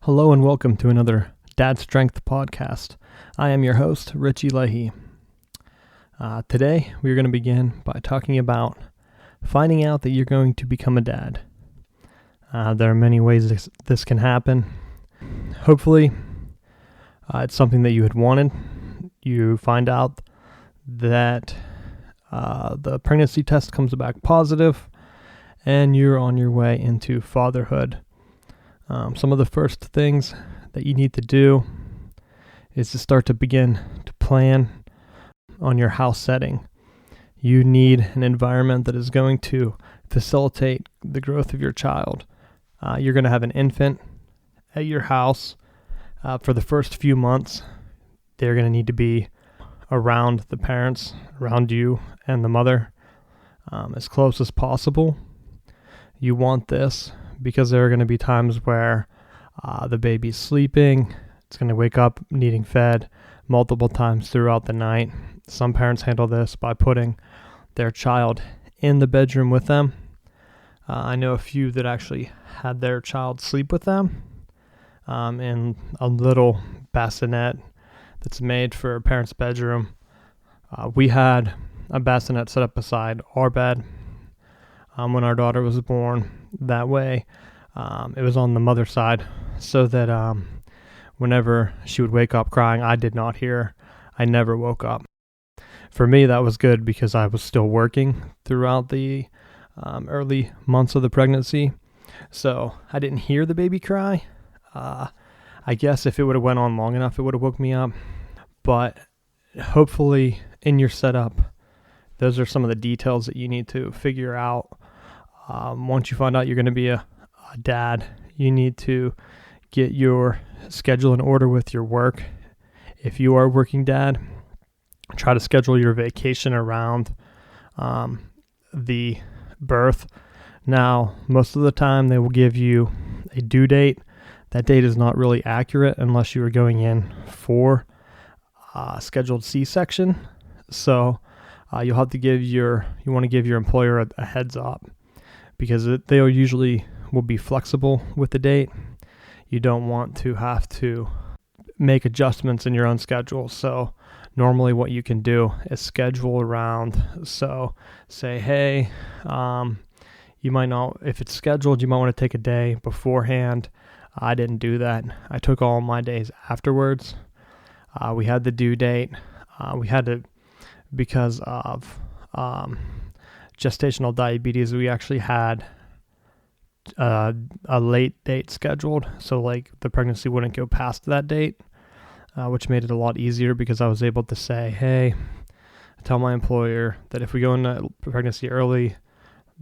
Hello and welcome to another Dad Strength podcast. I am your host, Richie. Today, we're going to begin by talking about finding out that you're going to become a dad. There are many ways this can happen. Hopefully, it's something that you had wanted. You find out that the pregnancy test comes back positive, and you're on your way into fatherhood. Some of the first things that you need to do is to start to begin to plan on your house setting. You need an environment that is going to facilitate the growth of your child. You're going to have an infant at your house for the first few months. They're going to need to be around the parents, around you and the mother, as close as possible. You want this because there are going to be times where the baby's sleeping. It's going to wake up needing fed multiple times throughout the night. Some parents handle this by putting their child in the bedroom with them. I know a few that actually had their child sleep with them in a little bassinet that's made for a parent's bedroom. We had a bassinet set up beside our bed when our daughter was born. That way, it was on the mother's side so that whenever she would wake up crying, I did not hear her. I never woke up. For me, that was good because I was still working throughout the early months of the pregnancy. So I didn't hear the baby cry. I guess if it would have went on long enough, it would have woke me up. But hopefully in your setup, those are some of the details that you need to figure out. Once you find out you're going to be a dad, you need to get your schedule in order with your work. If you are a working dad, try to schedule your vacation around the birth. Now, most of the time they will give you a due date. That date is not really accurate unless you are going in for scheduled C-section. So you'll have to you want to give your employer a heads up, because they usually will be flexible with the date. You don't want to have to make adjustments in your own schedule. So normally what you can do is schedule around. So say, hey, you might not, if it's scheduled, you might want to take a day beforehand. I didn't do that. I took all my days afterwards. We had the due date. We had to, because of gestational diabetes, we actually had a late date scheduled. So like the pregnancy wouldn't go past that date, which made it a lot easier because I was able to say, hey, tell my employer that if we go into pregnancy early,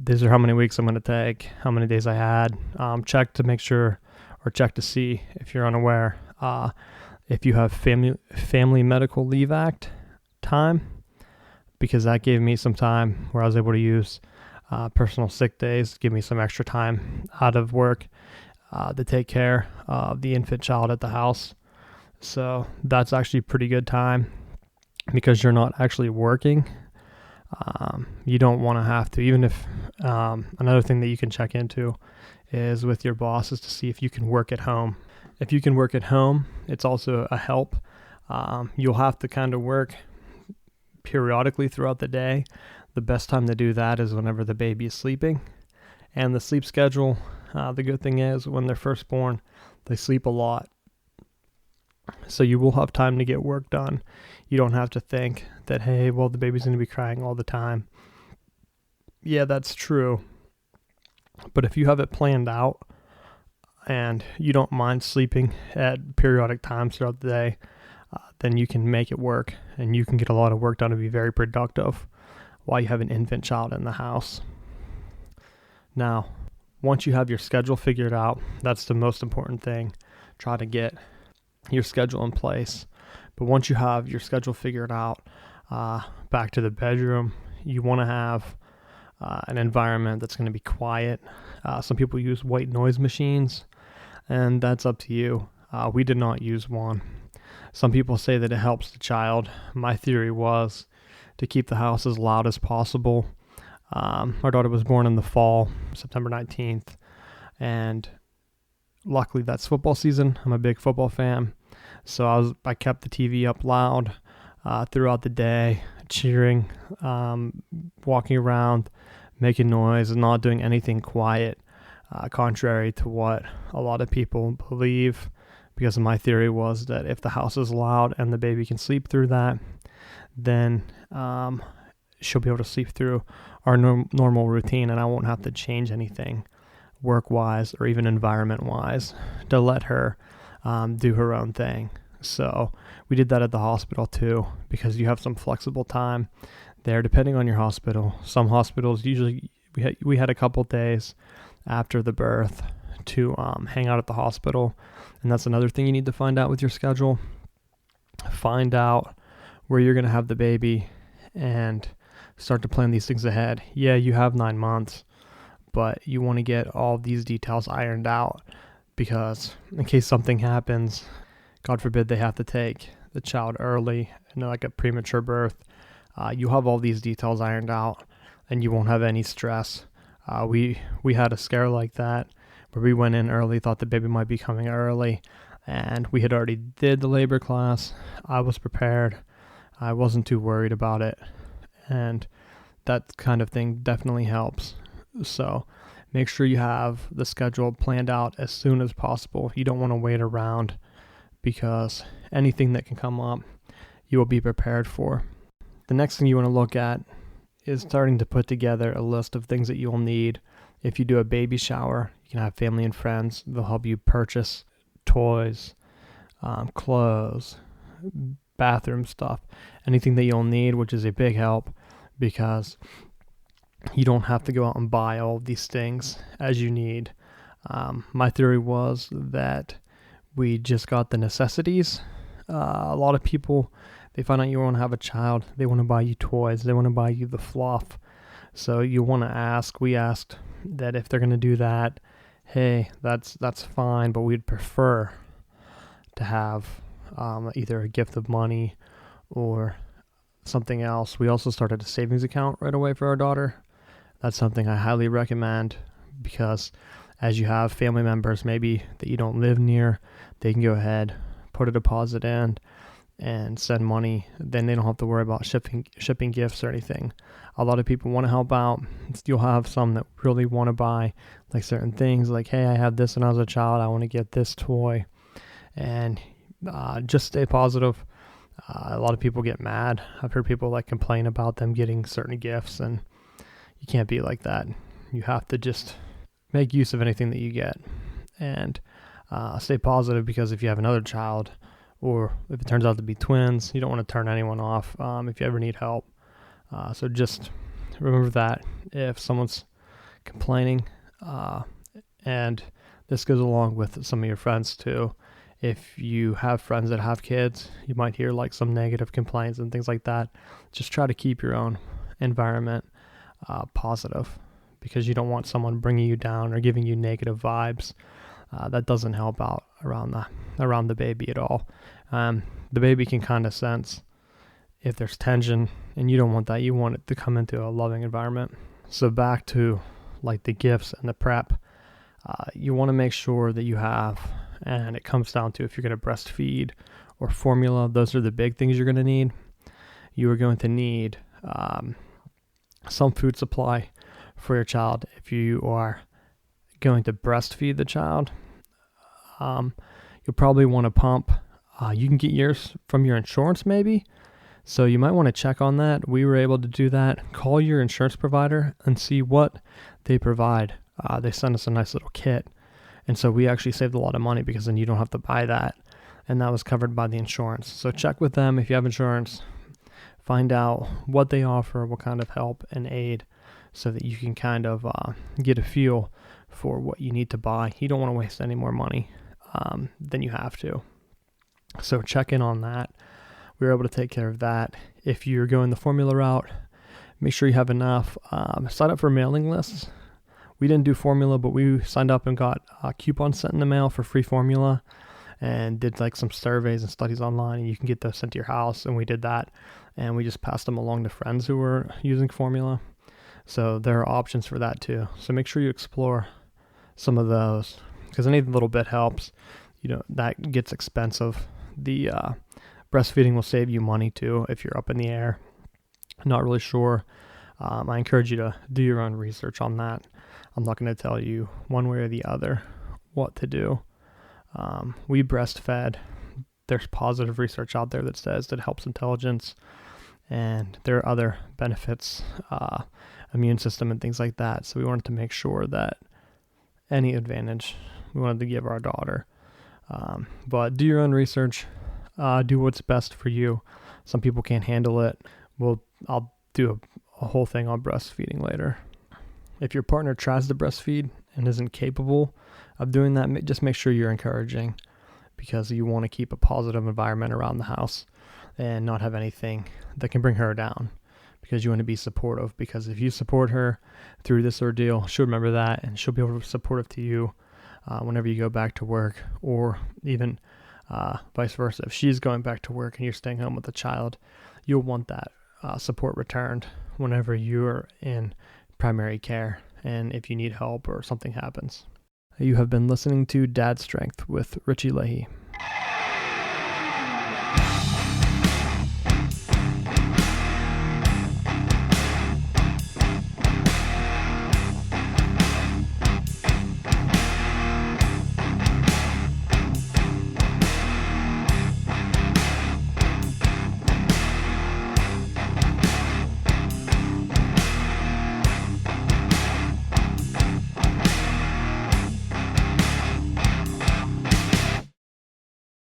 these are how many weeks I'm going to take, how many days I had. Check to make sure, or check to see if you're unaware, if you have Family Medical Leave Act time, because that gave me some time where I was able to use personal sick days, give me some extra time out of work to take care of the infant child at the house. So that's actually pretty good time because you're not actually working. You don't want to have to, even if another thing that you can check into is with your boss is to see if you can work at home. If you can work at home, it's also a help. You'll have to kind of work periodically throughout the day. The best time to do that is whenever the baby is sleeping. And the sleep schedule, the good thing is when they're first born, they sleep a lot. So you will have time to get work done. You don't have to think that, hey, well, the baby's going to be crying all the time. Yeah, that's true. But if you have it planned out and you don't mind sleeping at periodic times throughout the day, then you can make it work and you can get a lot of work done and be very productive while you have an infant child in the house. Now, once you have your schedule figured out, that's the most important thing. Try to get your schedule in place. But once you have your schedule figured out, back to the bedroom, you want to have an environment that's going to be quiet. Some people use white noise machines, and that's up to you. We did not use one. Some people say that it helps the child. My theory was to keep the house as loud as possible. Our daughter was born in the fall, September 19th, and luckily that's football season. I'm a big football fan. So I kept the TV up loud throughout the day, cheering, walking around, making noise, and not doing anything quiet, contrary to what a lot of people believe. Because my theory was that if the house is loud and the baby can sleep through that, then she'll be able to sleep through our normal routine, and I won't have to change anything work-wise or even environment-wise to let her do her own thing. So we did that at the hospital too, because you have some flexible time there depending on your hospital. Some hospitals usually we had a couple days after the birth to hang out at the hospital, and that's another thing you need to find out with your schedule. Find out where you're going to have the baby and start to plan these things ahead. Yeah, you have 9 months, but you want to get all these details ironed out, because in case something happens, God forbid they have to take the child early, like a premature birth, you have all these details ironed out and you won't have any stress. We had a scare like that where we went in early, thought the baby might be coming early, and we had already did the labor class. I was prepared. I wasn't too worried about it, and that kind of thing definitely helps. So make sure you have the schedule planned out as soon as possible. You don't want to wait around, because anything that can come up, you will be prepared for. The next thing you want to look at is starting to put together a list of things that you will need. If you do a baby shower, you can have family and friends. They'll help you purchase toys, clothes, bathroom stuff, anything that you'll need, which is a big help, because you don't have to go out and buy all of these things as you need. My theory was that we just got the necessities. A lot of people, they find out you want to have a child, they want to buy you toys, they want to buy you the fluff. So you want to ask. We asked that if they're going to do that, hey, that's fine, but we'd prefer to have either a gift of money or something else. We also started a savings account right away for our daughter. That's something I highly recommend, because as you have family members maybe that you don't live near, they can go ahead, put a deposit in, and send money. Then they don't have to worry about shipping gifts or anything. A lot of people want to help out. You'll have some that really want to buy like certain things, like, hey, I had this when I was a child, I want to get this toy. And just stay positive. A lot of people get mad. I've heard people like complain about them getting certain gifts, and you can't be like that. You have to just make use of anything that you get, and stay positive, because if you have another child, or if it turns out to be twins, you don't want to turn anyone off if you ever need help. So just remember that if someone's complaining, and this goes along with some of your friends too. If you have friends that have kids, you might hear like some negative complaints and things like that. Just try to keep your own environment positive, because you don't want someone bringing you down or giving you negative vibes. That doesn't help out around the baby at all. The baby can kind of sense if there's tension, and you don't want that. You want it to come into a loving environment. So back to like the gifts and the prep, you want to make sure that you have, and it comes down to if you're going to breastfeed or formula, those are the big things you're going to need. You are going to need some food supply for your child. If you are going to breastfeed the child, you'll probably want to pump. You can get yours from your insurance maybe, so you might want to check on that. We were able to do that. Call your insurance provider and see what they provide. They sent us a nice little kit, and so we actually saved a lot of money, because then you don't have to buy that, and that was covered by the insurance. So check with them if you have insurance. Find out what they offer, what kind of help and aid, so that you can kind of get a feel for what you need to buy. You don't want to waste any more money than you have to. So check in on that. We were able to take care of that. If you're going the formula route, make sure you have enough. Sign up for mailing lists. We didn't do formula, but we signed up and got coupons sent in the mail for free formula, and did like some surveys and studies online, and you can get those sent to your house. And we did that, and we just passed them along to friends who were using formula. So there are options for that too. So make sure you explore some of those. because any little bit helps. That gets expensive. The breastfeeding will save you money too if you're up in the air. Not really sure. I encourage you to do your own research on that. I'm not going to tell you one way or the other what to do. We breastfed. There's positive research out there that says that it helps intelligence, and there are other benefits, immune system and things like that. So we wanted to make sure that any advantage we wanted to give our daughter. But do your own research. Do what's best for you. Some people can't handle it. I'll do a whole thing on breastfeeding later. If your partner tries to breastfeed and isn't capable of doing that, just make sure you're encouraging, because you want to keep a positive environment around the house and not have anything that can bring her down, because you want to be supportive. Because if you support her through this ordeal, she'll remember that, and she'll be able to be supportive to you whenever you go back to work, or even vice versa. If she's going back to work and you're staying home with the child, you'll want that support returned whenever you're in primary care and if you need help or something happens. You have been listening to Dad Strength with Richie Leahy.